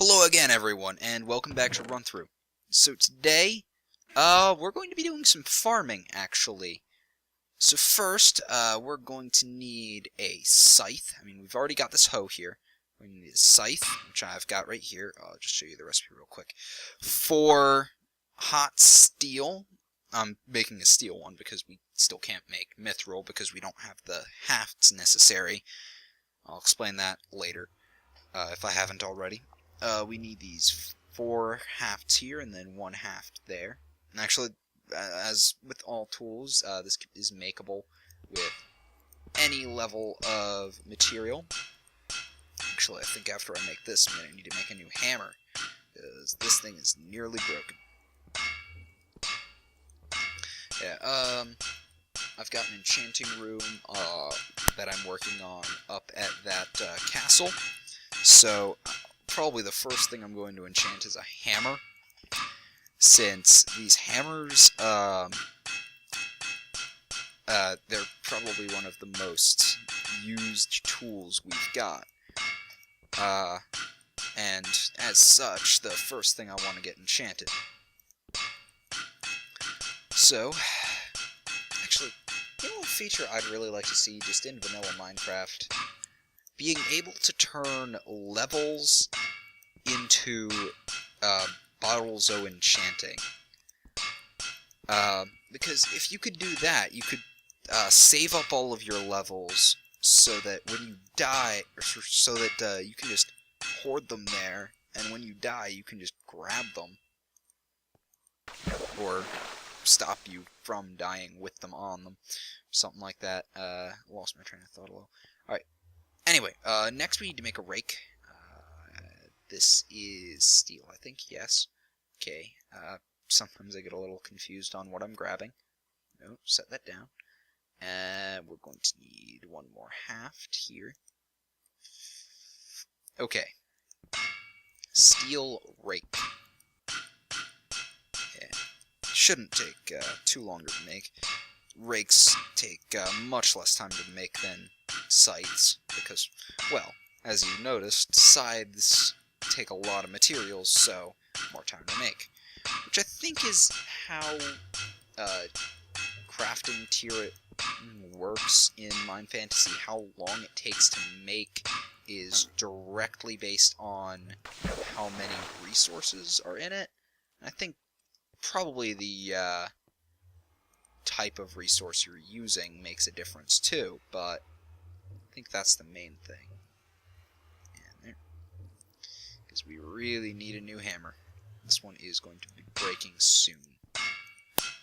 Hello again, everyone, and welcome back to Run Through. So today, we're going to be doing some farming, actually. So first, we're going to need a scythe. I mean, we've already got this hoe here. We need a scythe, which I've got right here. I'll just show you the recipe real quick. For hot steel, I'm making a steel one because we still can't make mithril because we don't have the hafts necessary. I'll explain that later, if I haven't already. We need these 4 hafts here and then 1 haft there. And actually, as with all tools, this is makeable with any level of material. Actually, I think after I make this, I'm going to need to make a new hammer, because this thing is nearly broken. Yeah, I've got an enchanting room that I'm working on up at that castle, so probably the first thing I'm going to enchant is a hammer, since these hammers, they're probably one of the most used tools we've got. And as such, the first thing I want to get enchanted. So, actually, you know what feature I'd really like to see just in vanilla Minecraft? Being able to turn levels into bottles of enchanting. Because if you could do that, you could save up all of your levels so that when you die, or so that you can just hoard them there, and when you die, you can just grab them, or stop you from dying with them on them, something like that. Lost my train of thought a little. Alright, anyway, next we need to make a rake. This is steel, I think, yes. Okay, sometimes I get a little confused on what I'm grabbing. No, set that down. And we're going to need 1 more haft here. Okay. Steel rake. Yeah. Shouldn't take too long to make. Rakes take much less time to make than scythes, because, well, as you noticed, scythes take a lot of materials, so more time to make. Which I think is how crafting tier works in Mine Fantasy. How long it takes to make is directly based on how many resources are in it. And I think probably the type of resource you're using makes a difference too, but I think that's the main thing. And there. Because we really need a new hammer. This one is going to be breaking soon.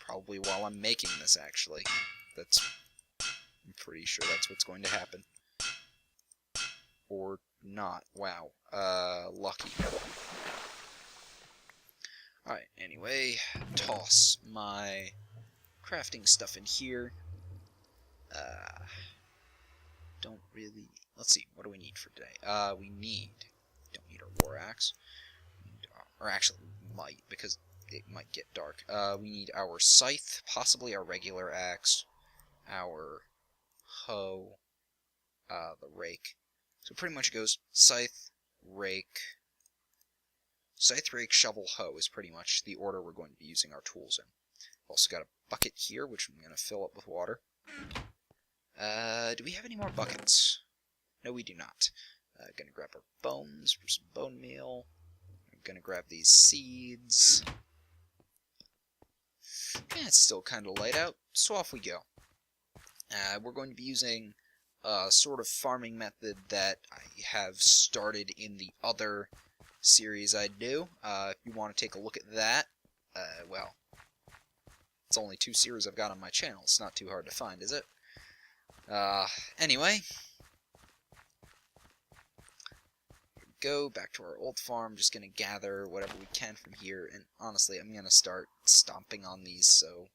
Probably while I'm making this, actually. I'm pretty sure that's what's going to happen. Or not. Wow. Lucky. Alright, anyway, toss my crafting stuff in here. Don't really... Let's see, what do we need for today? Don't need our war axe. Or actually, we might, because it might get dark. We need our scythe, possibly our regular axe, our hoe, the rake. So it pretty much goes scythe, rake, shovel, hoe is pretty much the order we're going to be using our tools in. I've also got a bucket here, which I'm going to fill up with water. Do we have any more buckets? No, we do not. Gonna grab our bones for some bone meal. I'm gonna grab these seeds. Yeah, it's still kind of light out, so off we go. We're going to be using a sort of farming method that I have started in the other series I do. If you want to take a look at that, well, it's only 2 series I've got on my channel. It's not too hard to find, is it? Anyway, here we go, back to our old farm. Just gonna gather whatever we can from here, and honestly, I'm gonna start stomping on these, so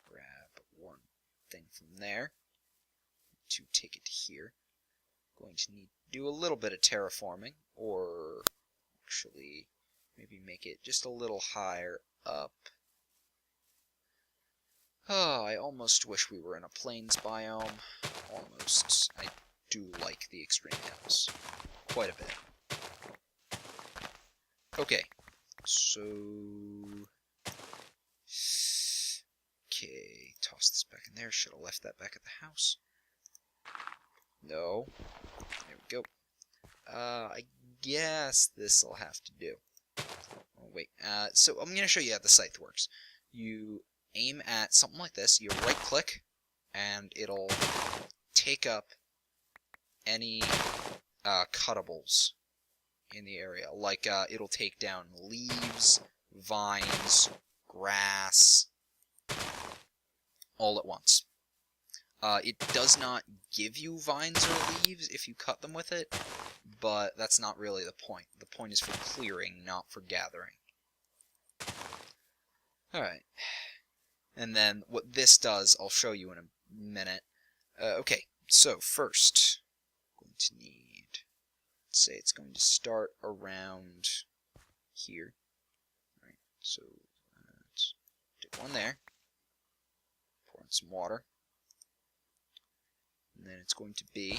grab 1 thing from there to take it to here. Going to need to do a little bit of terraforming, or actually maybe make it just a little higher up. Oh, I almost wish we were in a plains biome. Almost. I do like the extreme hills quite a bit. Okay, so... Okay, toss this back in there. Should have left that back at the house. No. There we go. I guess this'll have to do. Oh, wait. So I'm going to show you how the scythe works. You aim at something like this. You right-click, and it'll take up any cuttables in the area. Like, it'll take down leaves, vines, grass, all at once. It does not give you vines or leaves if you cut them with it, but that's not really the point. The point is for clearing, not for gathering. Alright. And then what this does, I'll show you in a minute. Okay, so first, I'm going to need, let's say it's going to start around here. Right, so let's take one there, pour in some water, and then it's going to be,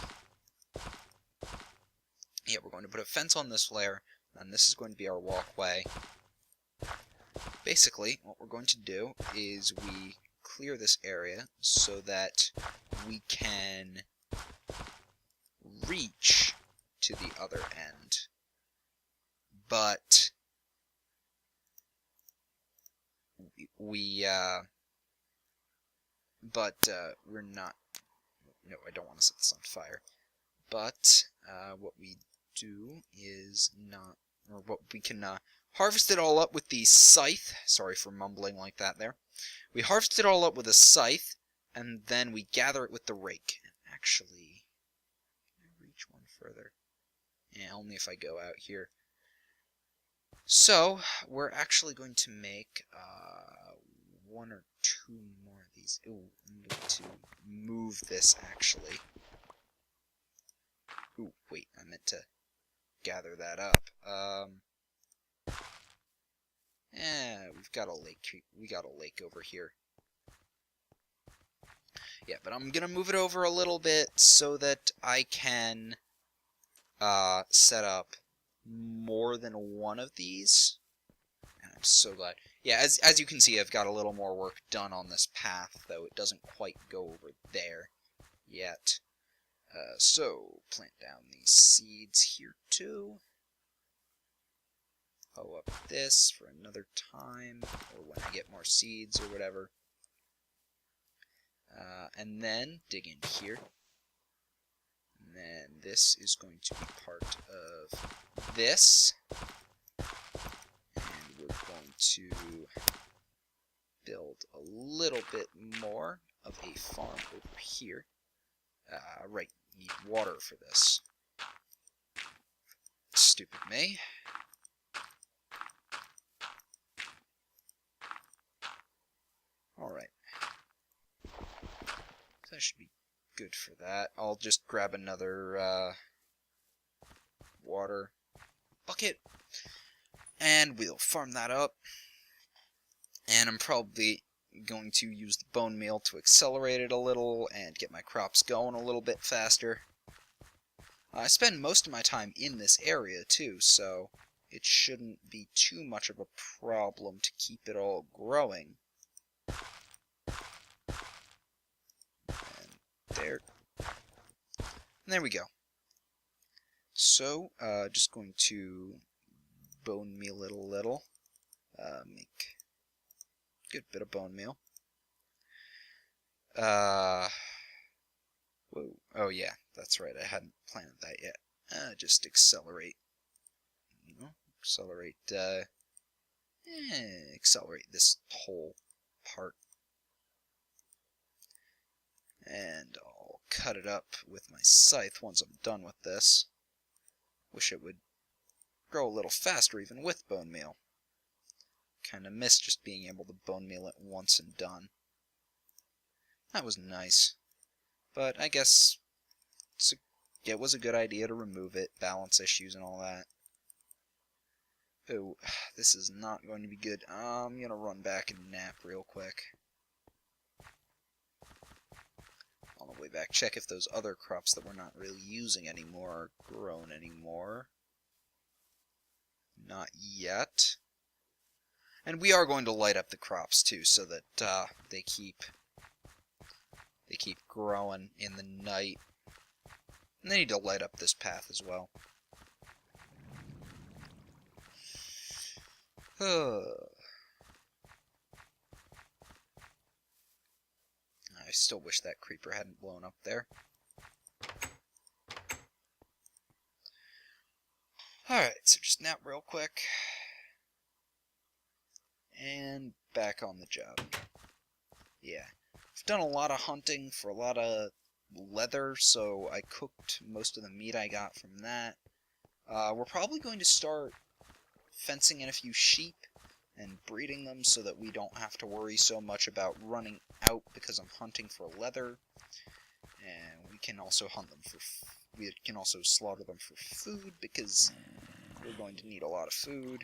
yeah, we're going to put a fence on this layer, and this is going to be our walkway. Basically, what we're going to do is we clear this area so that we can reach to the other end. But we're not. No, I don't want to set this on fire. But what we do is not, or what we can harvest it all up with the scythe. Sorry for mumbling like that there. We harvest it all up with a scythe, and then we gather it with the rake. And actually, can I reach one further? Yeah, only if I go out here. So, we're actually going to make one or two more of these. Ooh, I need to move this, actually. Ooh, wait, I meant to gather that up. We've got a lake. We got a lake over here. Yeah, but I'm gonna move it over a little bit so that I can set up more than one of these. And I'm so glad. Yeah, as you can see, I've got a little more work done on this path, though it doesn't quite go over there yet. So plant down these seeds here too. Hoe up this for another time, or when I get more seeds or whatever. And then dig in here. And then this is going to be part of this. And we're going to build a little bit more of a farm over here. Right, need water for this. Stupid me. Alright. That should be good for that. I'll just grab another water bucket, and we'll farm that up. And I'm probably going to use the bone meal to accelerate it a little and get my crops going a little bit faster. I spend most of my time in this area too, so it shouldn't be too much of a problem to keep it all growing. And there we go. So, just going to bone meal it a little. Make a good bit of bone meal. Whoa. Oh yeah, that's right. I hadn't planned that yet. Just accelerate. Accelerate. Accelerate this whole part. And I'll cut it up with my scythe once I'm done with this. Wish it would grow a little faster even with bone meal. Kinda miss just being able to bone meal it once and done. That was nice. But I guess it was a good idea to remove it, balance issues and all that. Oh, this is not going to be good. I'm gonna run back and nap real quick. on the way back. Check if those other crops that we're not really using anymore are grown anymore. Not yet. And we are going to light up the crops too, so that they keep growing in the night. And they need to light up this path as well. I still wish that creeper hadn't blown up there. Alright, so just nap real quick. And back on the job. Yeah. I've done a lot of hunting for a lot of leather, so I cooked most of the meat I got from that. We're probably going to start fencing in a few sheep and breeding them so that we don't have to worry so much about running out because I'm hunting for leather. And we can also hunt them for we can also slaughter them for food because we're going to need a lot of food.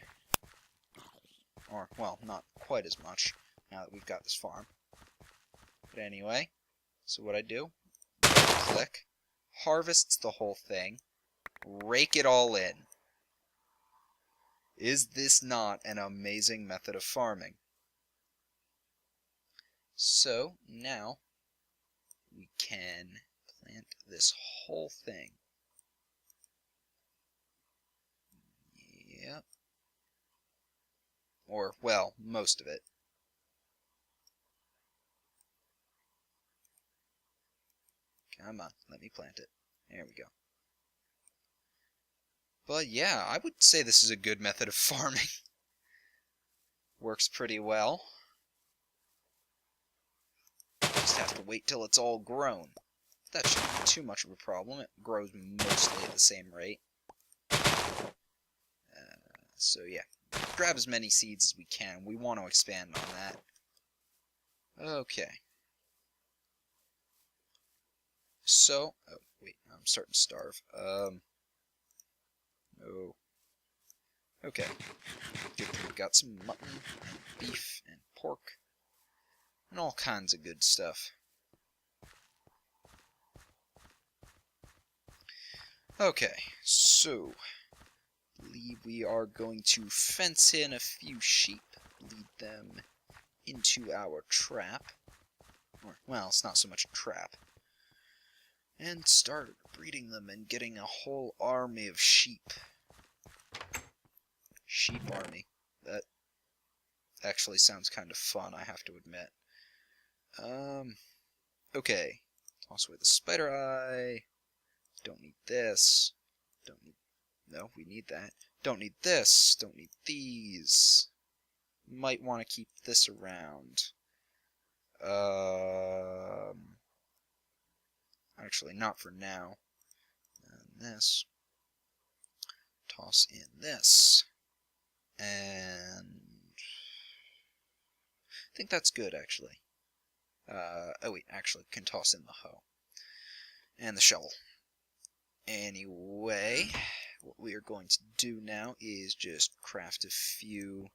Or, well, not quite as much now that we've got this farm. But anyway, so what I do, click, harvests the whole thing, rake it all in. Is this not an amazing method of farming? So, now, we can plant this whole thing. Yep. Or, well, most of it. Come on, let me plant it. There we go. But yeah, I would say this is a good method of farming. Works pretty well. Just have to wait till it's all grown. That shouldn't be too much of a problem. It grows mostly at the same rate. So yeah, grab as many seeds as we can. We want to expand on that. Okay. So, oh wait, I'm starting to starve. No. Okay. Good thing we got some mutton and beef and pork and all kinds of good stuff. Okay, so I believe we are going to fence in a few sheep, lead them into our trap. Or, well, it's not so much a trap. And start breeding them and getting a whole army of sheep. Sheep army. That actually sounds kind of fun, I have to admit. Okay. Toss away the spider eye. Don't need this. Don't need... No, we need that. Don't need this. Don't need these. Might want to keep this around. Actually, not for now. And this. Toss in this. And I think that's good, actually. Oh wait, actually, can toss in the hoe. And the shovel. Anyway, what we are going to do now is just craft a few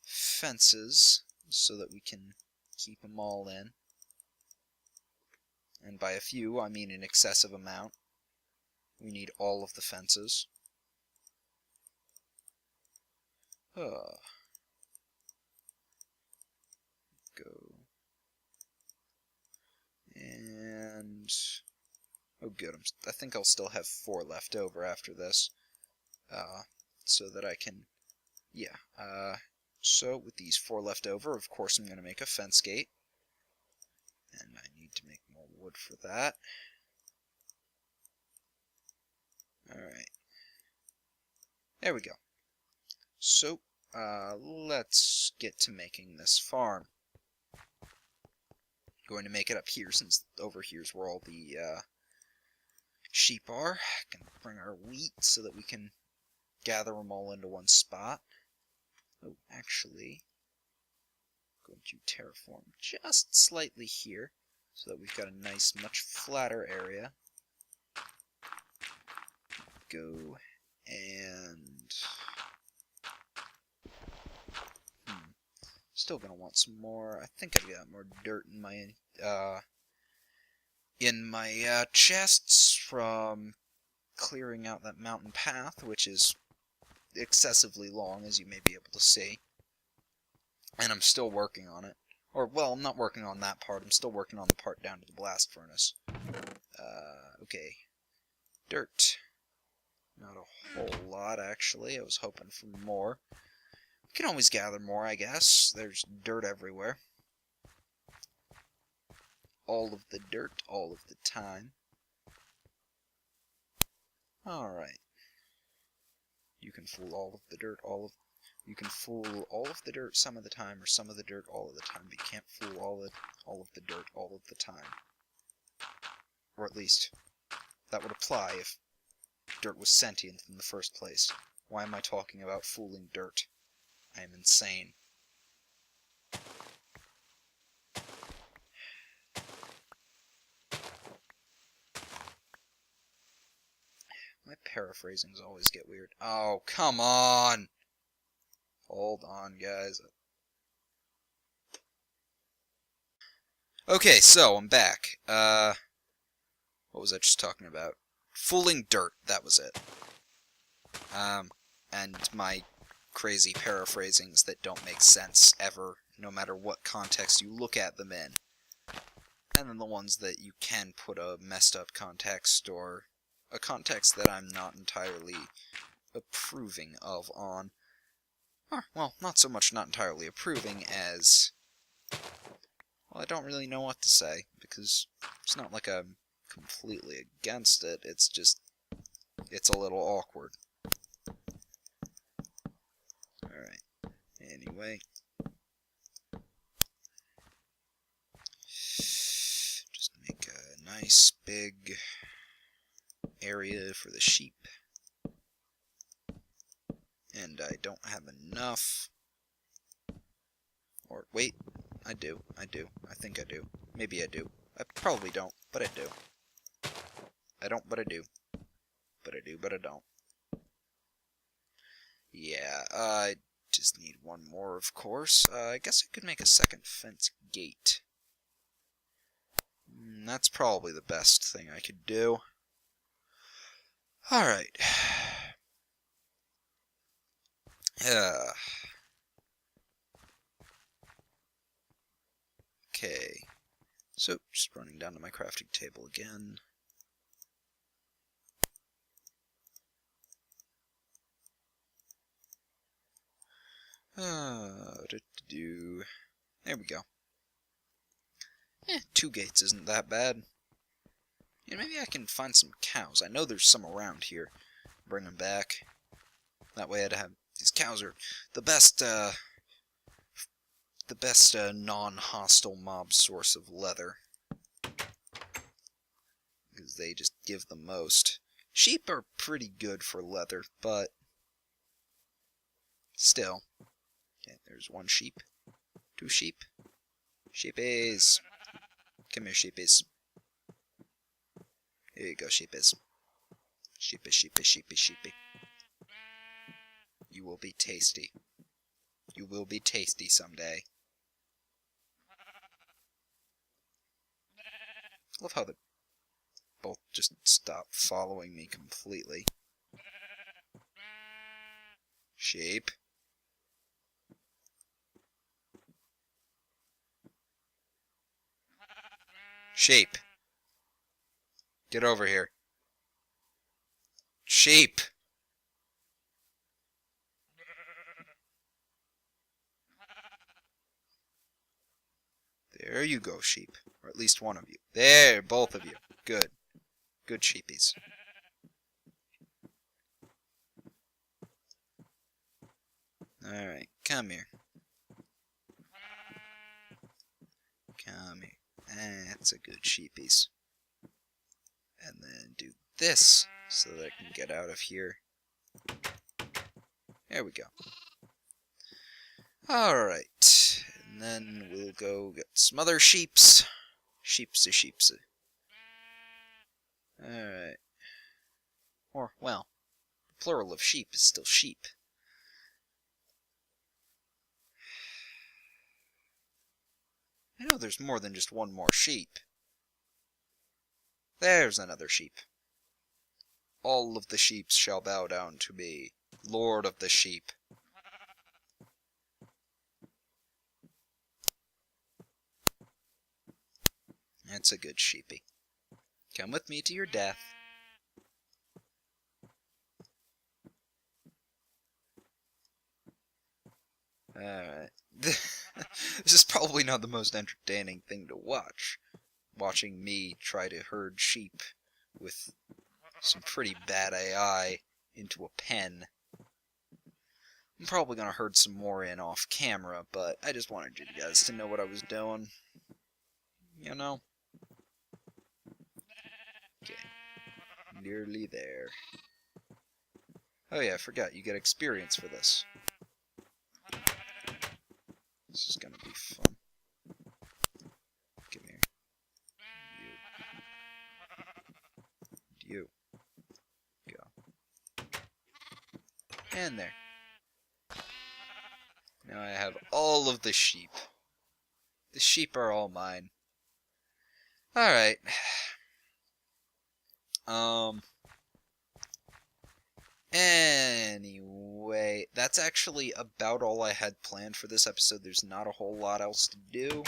fences so that we can keep them all in. And by a few, I mean an excessive amount. We need all of the fences. Go. And... oh good, I think I'll still have 4 left over after this. So that I can... yeah. So with these 4 left over, of course I'm going to make a fence gate. And I need to make more wood for that. Alright. There we go. So, let's get to making this farm. Going to make it up here, since over here's where all the sheep are. Gonna bring our wheat so that we can gather them all into one spot. Oh, actually, going to terraform just slightly here so that we've got a nice, much flatter area. Go and still gonna want some more. I think I've got more dirt in my in my chests from clearing out that mountain path, which is excessively long, as you may be able to see. And I'm still working on it. Or, well, I'm not working on that part. I'm still working on the part down to the blast furnace. Okay. Dirt. Not a whole lot, actually. I was hoping for more. We can always gather more, I guess. There's dirt everywhere. All of the dirt, all of the time. Alright. You can fool all of the dirt, you can fool all of the dirt some of the time, or some of the dirt all of the time, but you can't fool all of the dirt all of the time. Or at least, that would apply if dirt was sentient in the first place. Why am I talking about fooling dirt? I am insane. My paraphrasings always get weird. Oh, come on! Hold on, guys. Okay, so, I'm back. What was I just talking about? Fooling dirt, that was it. And my crazy paraphrasings that don't make sense ever, no matter what context you look at them in. And then the ones that you can put a messed up context, or a context that I'm not entirely approving of on. Or, well, not so much not entirely approving as... Well, I don't really know what to say, because it's not like I'm completely against it, it's just... it's a little awkward. Alright, anyway. Just make a nice big area for the sheep. And I don't have enough. Or, wait, I do. I think I do. Maybe I do. I probably don't, but I do. I don't, but I do. But I do, but I don't. Yeah, I just need one more, of course. I guess I could make a second fence gate. That's probably the best thing I could do. Alright. Okay. So, just running down to my crafting table again. There we go. 2 gates isn't that bad. Yeah, maybe I can find some cows. I know there's some around here. Bring them back. That way I'd have... These cows are the best non-hostile mob source of leather. Because they just give the most. Sheep are pretty good for leather, but... still. Okay, there's 1 sheep. 2 sheep. Sheepies! Come here, sheepies. Here you go, sheepies. Sheepy, sheepy, sheepy, sheepy. You will be tasty. You will be tasty someday. I love how they both just stop following me completely. Sheep. Sheep. Get over here. Sheep. There you go, sheep. Or at least one of you. There, both of you. Good. Good sheepies. Alright, come here. Come here. That's a good sheepies. And then do this, so that I can get out of here. There we go. Alright. And then we'll go get some other sheeps. Sheepsy sheepsy. Alright. Or, well, the plural of sheep is still sheep. I know there's more than just one more sheep. There's another sheep. All of the sheep shall bow down to me, Lord of the sheep. That's a good sheepy. Come with me to your death. Alright. This is probably not the most entertaining thing to watch. Watching me try to herd sheep with some pretty bad AI into a pen. I'm probably going to herd some more in off camera, but I just wanted you guys to know what I was doing. You know? Okay. Nearly there. Oh yeah, I forgot, you get experience for this. This is gonna be fun. Come here. You. Go. And there. Now I have all of the sheep. The sheep are all mine. Alright. Anyway, that's actually about all I had planned for this episode. There's not a whole lot else to do.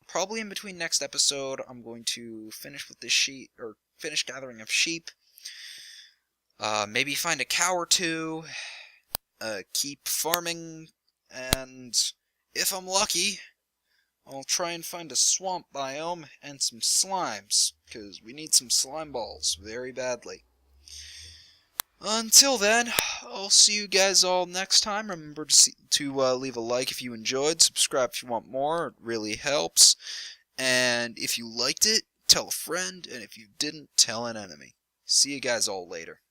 Probably in between next episode, I'm going to finish with this sheep, or finish gathering of sheep. Maybe find a cow or two. Keep farming, and if I'm lucky, I'll try and find a swamp biome and some slimes, because we need some slime balls very badly. Until then, I'll see you guys all next time. Remember to leave a like if you enjoyed, subscribe if you want more, it really helps. And if you liked it, tell a friend, and if you didn't, tell an enemy. See you guys all later.